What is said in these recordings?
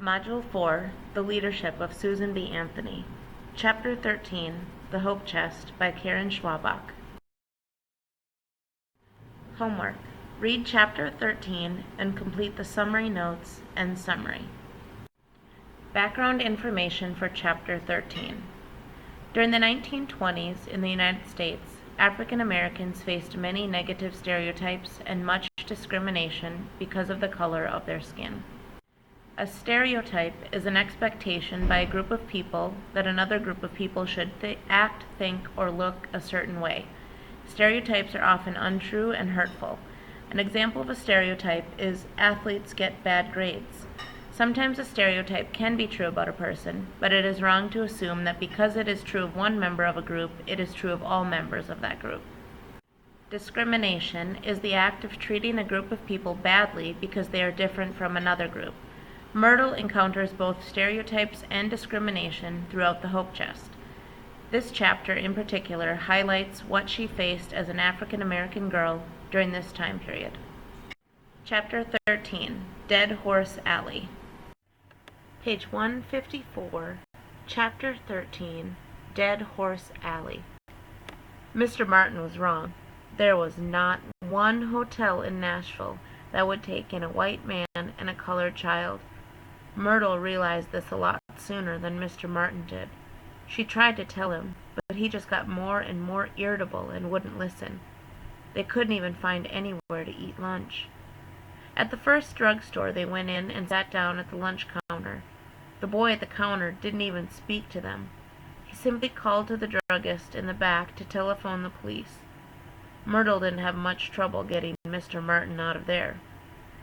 Module 4, The Leadership of Susan B. Anthony. Chapter 13, The Hope Chest by Karen Schwabach. Homework. Read Chapter 13 and complete the summary notes and summary. Background information for Chapter 13. During the 1920s in the United States, African Americans faced many negative stereotypes and much discrimination because of the color of their skin. A stereotype is an expectation by a group of people that another group of people should act, think, or look a certain way. Stereotypes are often untrue and hurtful. An example of a stereotype is athletes get bad grades. Sometimes a stereotype can be true about a person, but it is wrong to assume that because it is true of one member of a group, it is true of all members of that group. Discrimination is the act of treating a group of people badly because they are different from another group. Myrtle encounters both stereotypes and discrimination throughout the Hope Chest. This chapter in particular highlights what she faced as an African American girl during this time period. Chapter 13, Dead Horse Alley. Page 154, Chapter 13, Dead Horse Alley. Mr. Martin was wrong. There was not one hotel in Nashville that would take in a white man and a colored child. Myrtle realized this a lot sooner than Mr. Martin did. She tried to tell him, but he just got more and more irritable and wouldn't listen. They couldn't even find anywhere to eat lunch. At the first drugstore, they went in and sat down at the lunch counter. The boy at the counter didn't even speak to them. He simply called to the druggist in the back to telephone the police. Myrtle didn't have much trouble getting Mr. Martin out of there.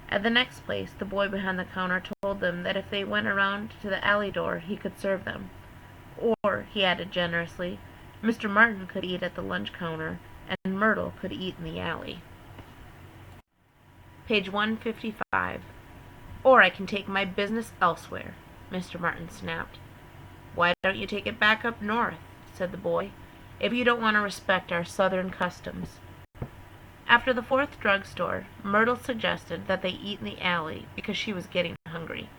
At the next place, the boy behind the counter told them that if they went around to the alley door, he could serve them. Or, he added generously, Mr. Martin could eat at the lunch counter, and Myrtle could eat in the alley. Page 155. Or I can take my business elsewhere, Mr. Martin snapped. Why don't you take it back up north, said the boy, if you don't want to respect our southern customs. After the fourth drugstore, Myrtle suggested that they eat in the alley because she was getting hungry.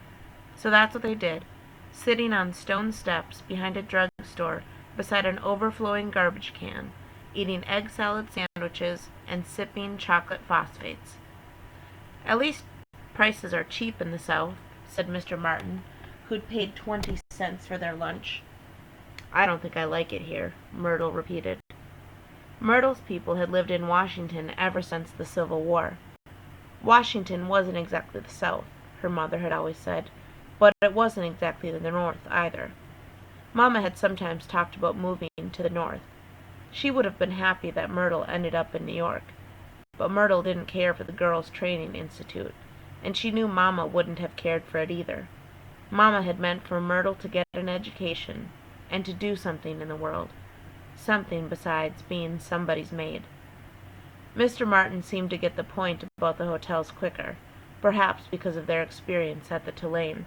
So that's what they did, sitting on stone steps behind a drugstore beside an overflowing garbage can, eating egg salad sandwiches and sipping chocolate phosphates. At least prices are cheap in the South, said Mr. Martin, who'd paid 20 cents for their lunch. I don't think I like it here, Myrtle repeated. Myrtle's people had lived in Washington ever since the Civil War. Washington wasn't exactly the South, her mother had always said, but it wasn't exactly the North either. Mama had sometimes talked about moving to the North. She would have been happy that Myrtle ended up in New York, but Myrtle didn't care for the Girls' Training Institute, and she knew Mama wouldn't have cared for it either. Mama had meant for Myrtle to get an education and to do something in the world. Something besides being somebody's maid. Mr. Martin seemed to get the point about the hotels quicker, perhaps because of their experience at the Tulane.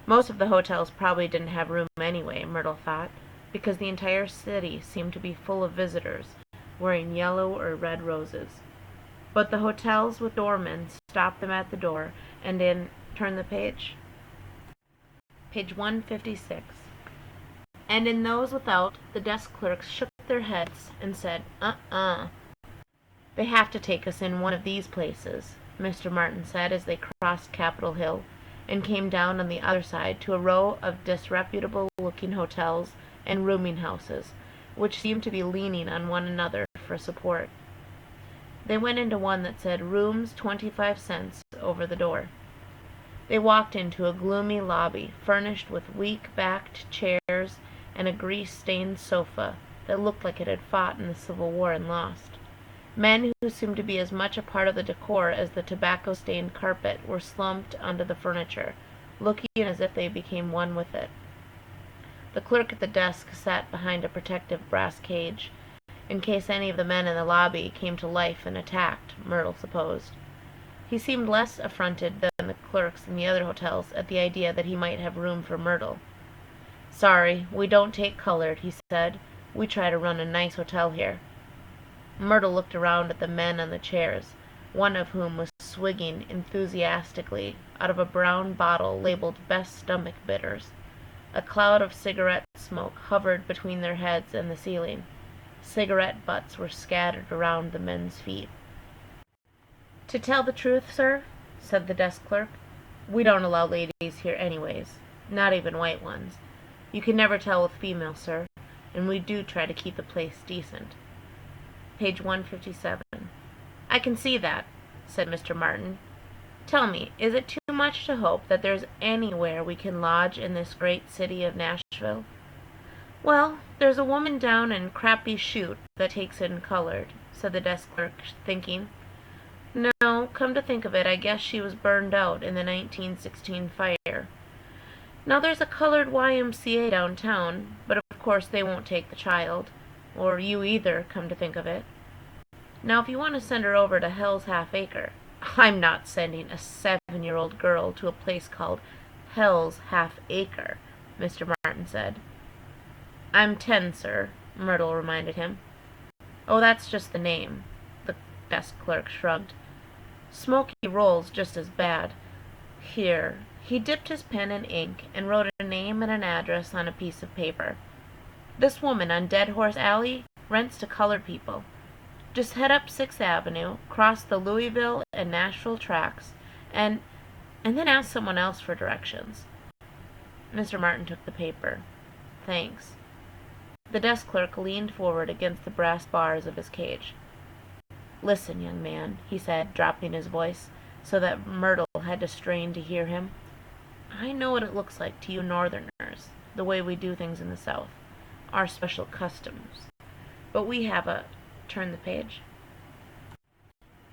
Most of the hotels probably didn't have room anyway, Myrtle thought, because the entire city seemed to be full of visitors, wearing yellow or red roses. But the hotels with doormen stopped them at the door, and turn the page. Page 156. And in those without, the desk clerks shook their heads and said, They have to take us in one of these places, Mr. Martin said as they crossed Capitol Hill and came down on the other side to a row of disreputable-looking hotels and rooming houses, which seemed to be leaning on one another for support. They went into one that said Rooms 25 cents over the door. They walked into a gloomy lobby, furnished with weak-backed chairs and a grease-stained sofa that looked like it had fought in the Civil War and lost. Men who seemed to be as much a part of the decor as the tobacco-stained carpet were slumped under the furniture, looking as if they became one with it. The clerk at the desk sat behind a protective brass cage, in case any of the men in the lobby came to life and attacked, Myrtle supposed. He seemed less affronted than the clerks in the other hotels at the idea that he might have room for Myrtle. Sorry, we don't take colored, he said. We try to run a nice hotel here. Myrtle looked around at the men on the chairs, one of whom was swigging enthusiastically out of a brown bottle labeled Best Stomach Bitters. A cloud of cigarette smoke hovered between their heads and the ceiling. Cigarette butts were scattered around the men's feet. "To tell the truth, sir," said the desk clerk, "we don't allow ladies here anyways, not even white ones. You can never tell with females, sir, and we do try to keep the place decent." Page 157. "I can see that," said Mr. Martin. "Tell me, is it too much to hope that there's anywhere we can lodge in this great city of Nashville?" "Well, there's a woman down in Crappie Chute that takes in colored," said the desk clerk, thinking. "No, come to think of it, I guess she was burned out in the 1916 fire. Now there's a colored YMCA downtown, but of course they won't take the child. Or you either, come to think of it. Now if you want to send her over to Hell's Half Acre—" "I'm not sending a 7-year-old girl to a place called Hell's Half Acre," Mr. Martin said. "I'm 10, sir," Myrtle reminded him. "Oh, that's just the name," the desk clerk shrugged. "Smoky Roll's just as bad. Here." He dipped his pen in ink and wrote a name and an address on a piece of paper. "This woman on Dead Horse Alley rents to colored people. Just head up 6th Avenue, cross the Louisville and Nashville tracks, and then ask someone else for directions." Mr. Martin took the paper. "Thanks." The desk clerk leaned forward against the brass bars of his cage. "Listen, young man," he said, dropping his voice, so that Myrtle had to strain to hear him. "I know what it looks like to you Northerners, the way we do things in the South, our special customs. But we have a—" Turn the page.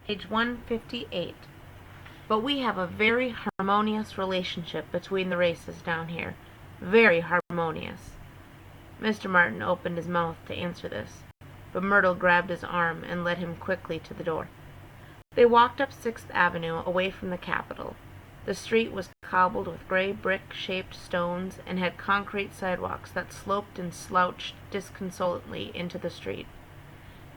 Page 158. "But we have a very harmonious relationship between the races down here. Very harmonious." Mr. Martin opened his mouth to answer this, but Myrtle grabbed his arm and led him quickly to the door. They walked up 6th Avenue away from the Capitol. The street was cobbled with gray brick-shaped stones and had concrete sidewalks that sloped and slouched disconsolately into the street.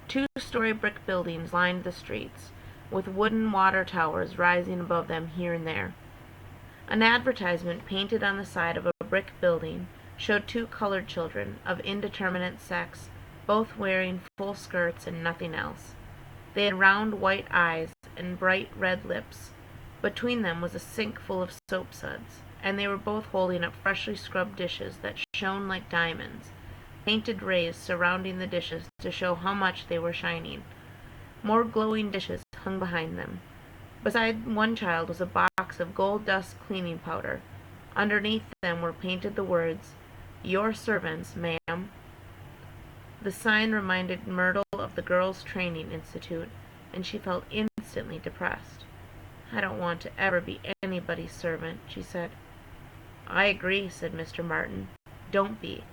2-story brick buildings lined the streets, with wooden water towers rising above them here and there. An advertisement painted on the side of a brick building showed 2 colored children of indeterminate sex, both wearing full skirts and nothing else. They had round white eyes and bright red lips. Between them was a sink full of soap suds, and they were both holding up freshly scrubbed dishes that shone like diamonds, painted rays surrounding the dishes to show how much they were shining. More glowing dishes hung behind them. Beside one child was a box of gold dust cleaning powder. Underneath them were painted the words, "Your servants, ma'am." The sign reminded Myrtle of the Girls' Training Institute, and she felt instantly depressed. "I don't want to ever be anybody's servant," she said. "I agree," said Mr. Martin. "Don't be."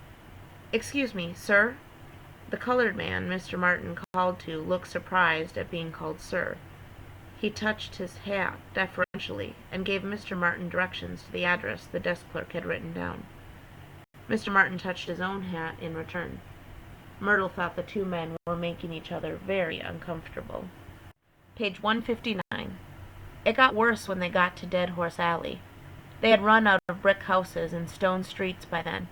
"Excuse me, sir?" The colored man Mr. Martin called to looked surprised at being called sir. He touched his hat deferentially and gave Mr. Martin directions to the address the desk clerk had written down. Mr. Martin touched his own hat in return. Myrtle thought the 2 men were making each other very uncomfortable. Page 159. It got worse when they got to Dead Horse Alley. They had run out of brick houses and stone streets by then.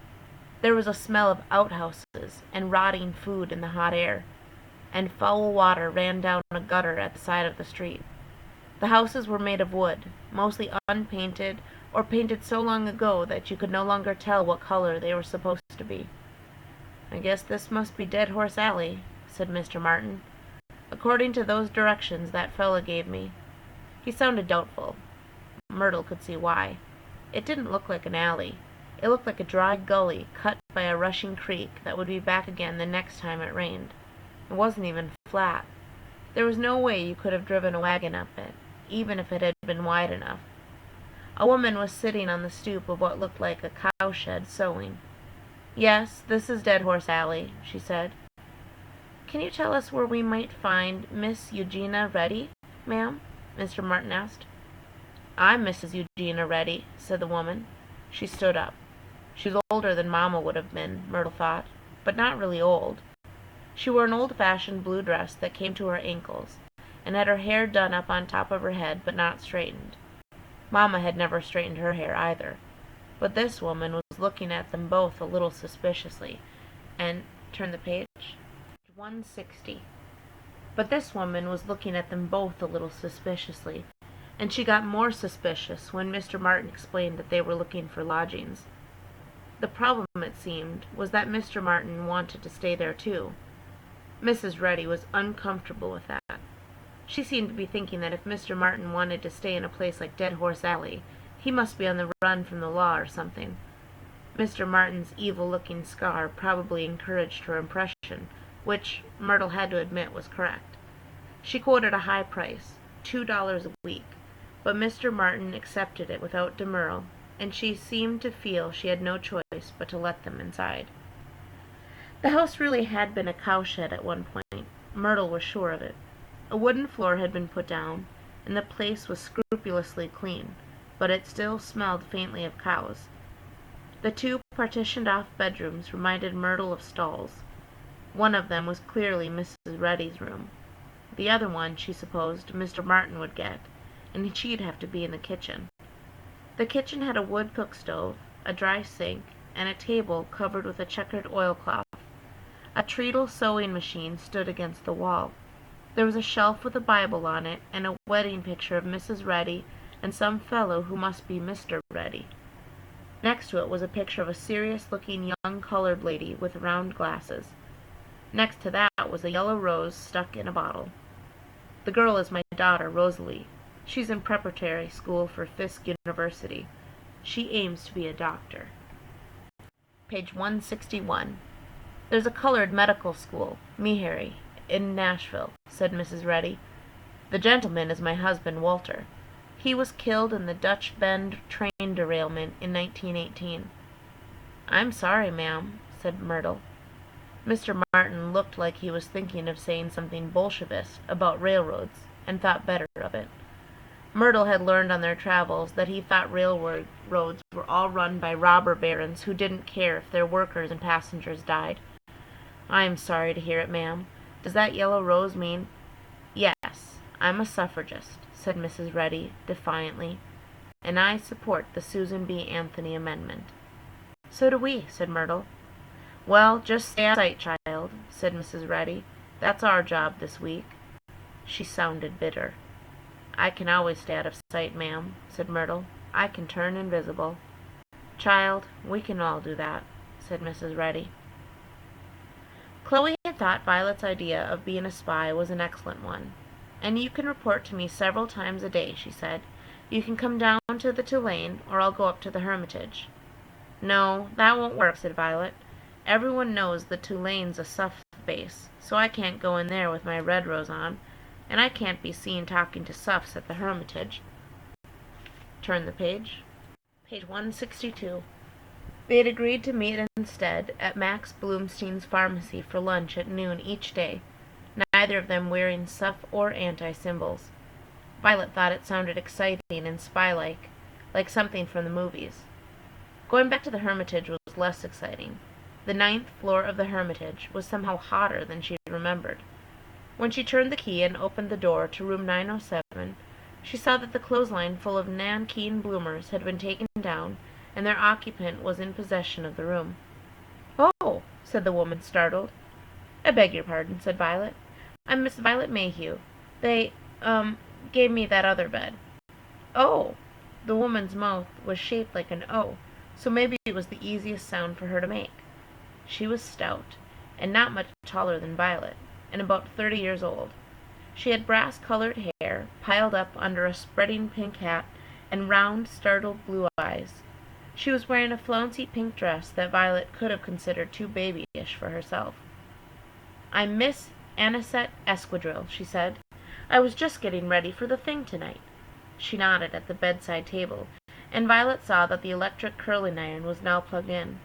There was a smell of outhouses and rotting food in the hot air, and foul water ran down a gutter at the side of the street. The houses were made of wood, mostly unpainted or painted so long ago that you could no longer tell what color they were supposed to be. "I guess this must be Dead Horse Alley," said Mr. Martin, "according to those directions that fellow gave me." He sounded doubtful. Myrtle could see why. It didn't look like an alley. It looked like a dry gully cut by a rushing creek that would be back again the next time it rained. It wasn't even flat. There was no way you could have driven a wagon up it, even if it had been wide enough. A woman was sitting on the stoop of what looked like a cowshed sewing. "Yes, this is Dead Horse Alley," she said. "Can you tell us where we might find Miss Eugenia Reddy, ma'am?" Mr. Martin asked. "I'm Mrs. Eugenia Reddy," said the woman. She stood up. She was older than Mamma would have been, Myrtle thought, but not really old. She wore an old-fashioned blue dress that came to her ankles, and had her hair done up on top of her head, but not straightened. Mamma had never straightened her hair either. But this woman was looking at them both a little suspiciously, and turn the page. 160. But this woman was looking at them both a little suspiciously, and she got more suspicious when Mr. Martin explained that they were looking for lodgings. The problem, it seemed, was that Mr. Martin wanted to stay there too. Mrs. Reddy was uncomfortable with that. She seemed to be thinking that if Mr. Martin wanted to stay in a place like Dead Horse Alley, he must be on the run from the law or something. Mr. Martin's evil-looking scar probably encouraged her impression, which Myrtle had to admit was correct. She quoted a high price, $2 a week, but Mr. Martin accepted it without demurral, and she seemed to feel she had no choice but to let them inside. The house really had been a cowshed at one point. Myrtle was sure of it. A wooden floor had been put down, and the place was scrupulously clean, but it still smelled faintly of cows. The two partitioned-off bedrooms reminded Myrtle of stalls. One of them was clearly Mrs. Reddy's room. The other one, she supposed, Mr. Martin would get, and she'd have to be in the kitchen. The kitchen had a wood cook-stove, a dry sink, and a table covered with a checkered oilcloth. A treadle sewing machine stood against the wall. There was a shelf with a Bible on it, and a wedding picture of Mrs. Reddy and some fellow who must be Mr. Reddy. Next to it was a picture of a serious-looking young colored lady with round glasses. Next to that was a yellow rose stuck in a bottle. The girl is my daughter, Rosalie. She's in preparatory school for Fisk University. She aims to be a doctor. Page 161. There's a colored medical school, Meharry, in Nashville, said Mrs. Reddy. The gentleman is my husband, Walter. He was killed in the Dutch Bend train derailment in 1918. I'm sorry, ma'am, said Myrtle. Mr. Martin looked like he was thinking of saying something Bolshevist about railroads, and thought better of it. Myrtle had learned on their travels that he thought railroads were all run by robber barons who didn't care if their workers and passengers died. I am sorry to hear it, ma'am. Does that yellow rose mean— Yes, I'm a suffragist, said Mrs. Reddy defiantly, and I support the Susan B. Anthony amendment. So do we, said Myrtle. Well, just stay out of sight, child, said Mrs. Reddy. That's our job this week. She sounded bitter. I can always stay out of sight, ma'am, said Myrtle. I can turn invisible. Child, we can all do that, said Mrs. Reddy. Chloe had thought Violet's idea of being a spy was an excellent one. And you can report to me several times a day, she said. You can come down to the Tulane, or I'll go up to the Hermitage. No, that won't work, said Violet. Everyone knows the Tulane's a Suff base, so I can't go in there with my red rose on, and I can't be seen talking to Suffs at the Hermitage. Turn the page. Page 162. They had agreed to meet instead at Max Bloomstein's pharmacy for lunch at noon each day, neither of them wearing Suff or anti-symbols. Violet thought it sounded exciting and spy-like, like something from the movies. Going back to the Hermitage was less exciting. The 9th floor of the Hermitage was somehow hotter than she remembered. When she turned the key and opened the door to room 907, she saw that the clothesline full of nankeen bloomers had been taken down, and their occupant was in possession of the room. "Oh," said the woman, startled. "I beg your pardon," said Violet. "I'm Miss Violet Mayhew. They, gave me that other bed." "Oh!" The woman's mouth was shaped like an O, so maybe it was the easiest sound for her to make. She was stout, and not much taller than Violet, and about 30 years old. She had brass-colored hair, piled up under a spreading pink hat, and round, startled blue eyes. She was wearing a flouncy pink dress that Violet could have considered too babyish for herself. "I'm Miss Anisette Esquadrille," she said. "I was just getting ready for the thing tonight." She nodded at the bedside table, and Violet saw that the electric curling iron was now plugged in.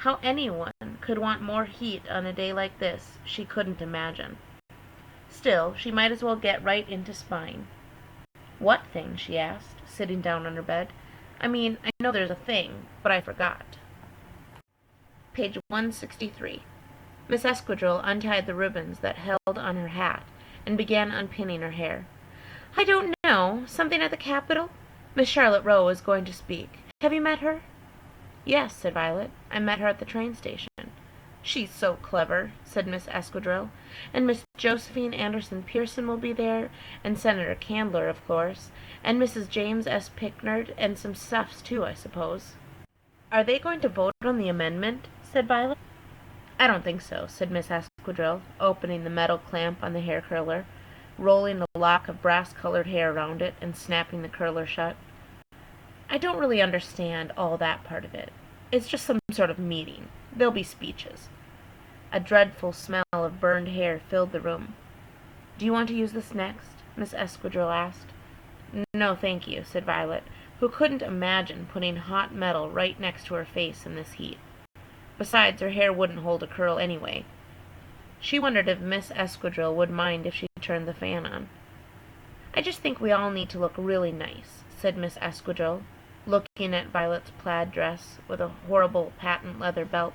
How anyone could want more heat on a day like this, she couldn't imagine. Still, she might as well get right into spying. "What thing?" she asked, sitting down on her bed. "I mean, I know there's a thing, but I forgot." Page 163. Miss Esquadrille untied the ribbons that held on her hat, and began unpinning her hair. "I don't know. Something at the Capitol? Miss Charlotte Rowe is going to speak. Have you met her?" "Yes," said Violet. "I met her at the train station." "She's so clever," said Miss Escudrille. "And Miss Josephine Anderson Pearson will be there, and Senator Candler, of course, and Mrs. James S. Picknard, and some stuffs, too, I suppose." "Are they going to vote on the amendment?" said Violet. "I don't think so," said Miss Escudrille, opening the metal clamp on the hair curler, rolling a lock of brass-colored hair around it, and snapping the curler shut. "I don't really understand all that part of it. It's just some sort of meeting. There'll be speeches." A dreadful smell of burned hair filled the room. "Do you want to use this next?" Miss Escudrille asked. "No, thank you," said Violet, who couldn't imagine putting hot metal right next to her face in this heat. Besides, her hair wouldn't hold a curl anyway. She wondered if Miss Escudrille would mind if she turned the fan on. "I just think we all need to look really nice," said Miss Escudrille, looking at Violet's plaid dress with a horrible patent leather belt,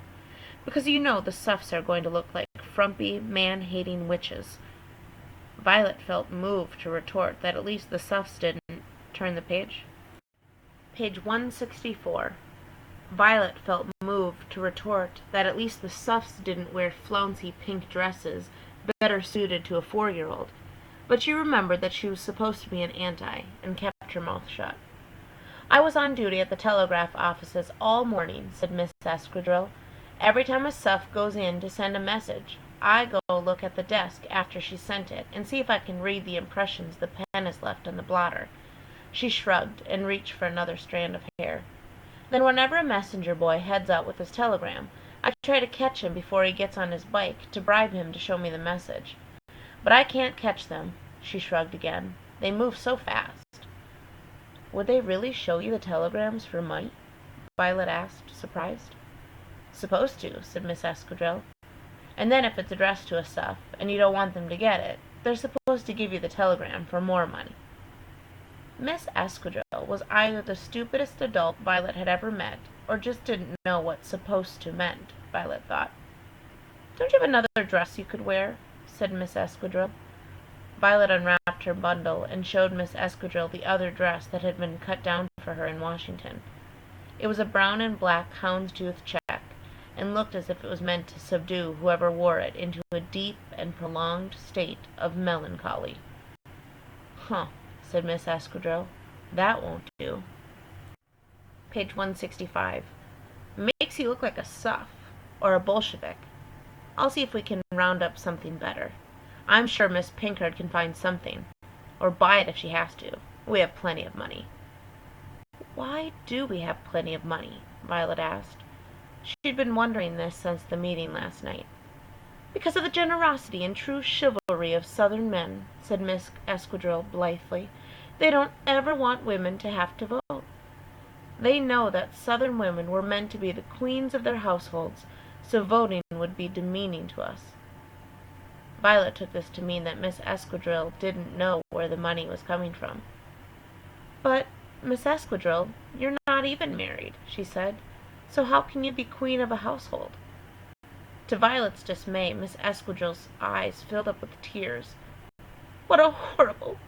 "because you know the Suffs are going to look like frumpy, man-hating witches." Violet felt moved to retort that at least the Suffs didn't. Turn the page. Page 164. Violet felt moved to retort that at least the Suffs didn't wear flouncy pink dresses better suited to a 4-year-old, but she remembered that she was supposed to be an anti, and kept her mouth shut. "I was on duty at the telegraph offices all morning," said Miss Escudrille. "Every time a Suff goes in to send a message, I go look at the desk after she sent it, and see if I can read the impressions the pen has left on the blotter." She shrugged, and reached for another strand of hair. "Then whenever a messenger boy heads out with his telegram, I try to catch him before he gets on his bike, to bribe him to show me the message. But I can't catch them." She shrugged again. "They move so fast." "Would they really show you the telegrams for money?" Violet asked, surprised. "Supposed to," said Miss Escudrille. "And then if it's addressed to a Suff, and you don't want them to get it, they're supposed to give you the telegram for more money." Miss Escudrille was either the stupidest adult Violet had ever met, or just didn't know what "supposed to" meant, Violet thought. "Don't you have another dress you could wear?" said Miss Escudrille. Violet unwrapped her bundle and showed Miss Escudrille the other dress that had been cut down for her in Washington. It was a brown and black houndstooth check, and looked as if it was meant to subdue whoever wore it into a deep and prolonged state of melancholy. "Huh," said Miss Escudrille. "That won't do." Page 165. "Makes you look like a Suff, or a Bolshevik. I'll see if we can round up something better. I'm sure Miss Pinkard can find something, or buy it if she has to. We have plenty of money." "Why do we have plenty of money?" Violet asked. She'd been wondering this since the meeting last night. "Because of the generosity and true chivalry of Southern men," said Miss Escudrille blithely. "They don't ever want women to have to vote. They know that Southern women were meant to be the queens of their households, so voting would be demeaning to us." Violet took this to mean that Miss Escudrille didn't know where the money was coming from. "But, Miss Escudrille, you're not even married," she said. "So how can you be queen of a household?" To Violet's dismay, Miss Escudrille's eyes filled up with tears. "What a horrible,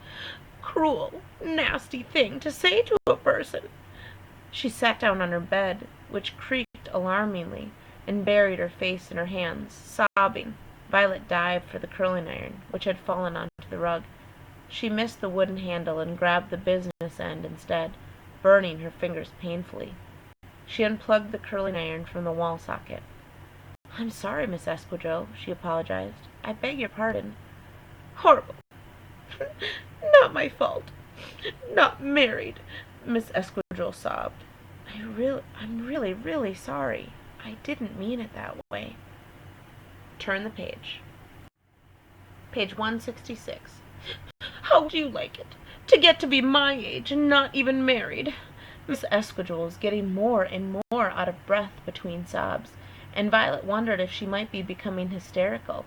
cruel, nasty thing to say to a person!" She sat down on her bed, which creaked alarmingly, and buried her face in her hands, sobbing. Violet dived for the curling iron, which had fallen onto the rug. She missed the wooden handle and grabbed the business end instead, burning her fingers painfully. She unplugged the curling iron from the wall socket. "I'm sorry, Miss Escudrille," she apologized. "I beg your pardon." "Horrible! Not my fault. Not married," Miss Escudrille sobbed. I'm really sorry. I didn't mean it that way." Turn the page. Page 166. "How would you like it, to get to be my age and not even married?" Miss Escudrille was getting more and more out of breath between sobs, and Violet wondered if she might be becoming hysterical.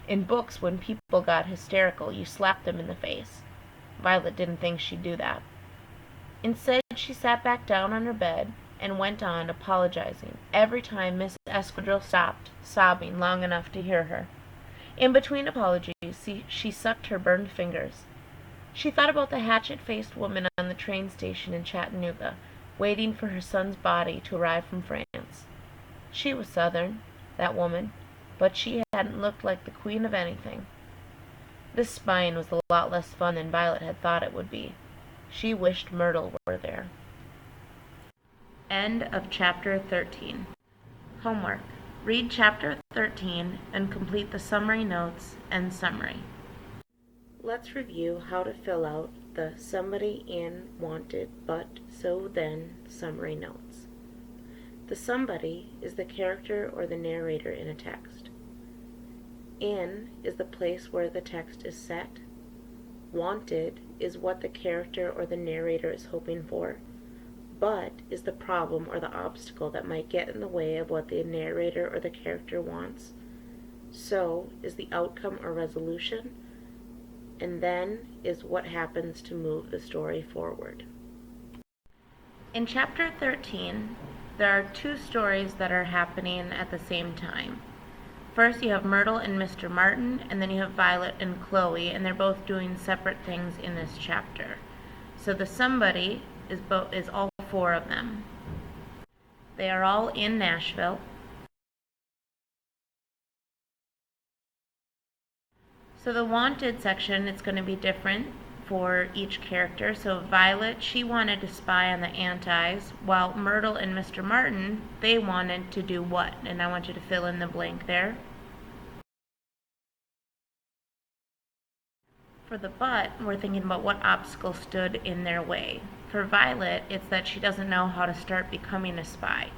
In books, when people got hysterical, you slapped them in the face. Violet didn't think she'd do that. Instead, she sat back down on her bed and went on apologizing every time Miss Escudrille stopped sobbing long enough to hear her. In between apologies, she sucked her burned fingers. She thought about the hatchet-faced woman on the train station in Chattanooga, waiting for her son's body to arrive from France. She was Southern, that woman, but she hadn't looked like the queen of anything. This spying was a lot less fun than Violet had thought it would be. She wished Myrtle were there. End of Chapter 13. Homework. Read Chapter 13 and complete the summary notes and summary. Let's review how to fill out the somebody in, wanted, but, so, then summary notes. The somebody is the character or the narrator in a text. In is the place where the text is set. Wanted is what the character or the narrator is hoping for. But is the problem or the obstacle that might get in the way of what the narrator or the character wants. So is the outcome or resolution. And then is what happens to move the story forward. In Chapter 13, there are two stories that are happening at the same time. First, you have Myrtle and Mr. Martin, and then you have Violet and Chloe, and they're both doing separate things in this chapter. So the somebody is all four of them. They are all in Nashville. So the wanted section, it's going to be different for each character. So Violet, she wanted to spy on the Antis, while Myrtle and Mr. Martin, they wanted to do what? And I want you to fill in the blank there. For the but, we're thinking about what obstacle stood in their way. For Violet, it's that she doesn't know how to start becoming a spy.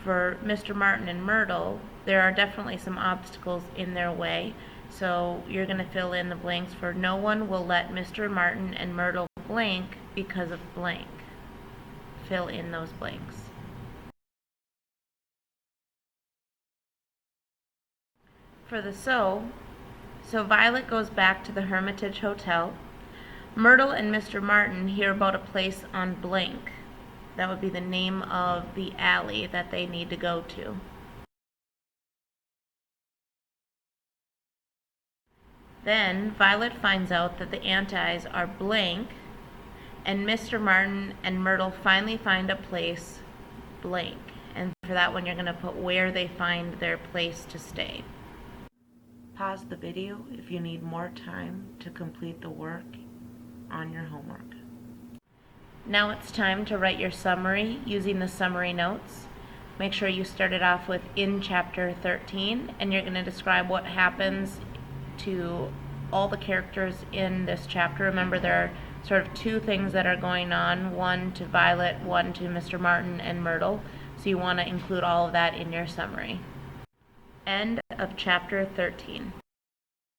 For Mr. Martin and Myrtle, there are definitely some obstacles in their way. So you're going to fill in the blanks for no one will let Mr. Martin and Myrtle blank because of blank. Fill in those blanks. For the so Violet goes back to the Hermitage Hotel. Myrtle and Mr. Martin hear about a place on blank. That would be the name of the alley that they need to go to. Then Violet finds out that the Antis are blank, and Mr. Martin and Myrtle finally find a place blank. And for that one, you're going to put where they find their place to stay. Pause the video if you need more time to complete the work on your homework. Now it's time to write your summary using the summary notes. Make sure you start it off with in Chapter 13, and you're going to describe what happens to all the characters in this chapter. Remember, there are sort of two things that are going on, one to Violet, one to Mr. Martin and Myrtle, so you want to include all of that in your summary. End of Chapter 13.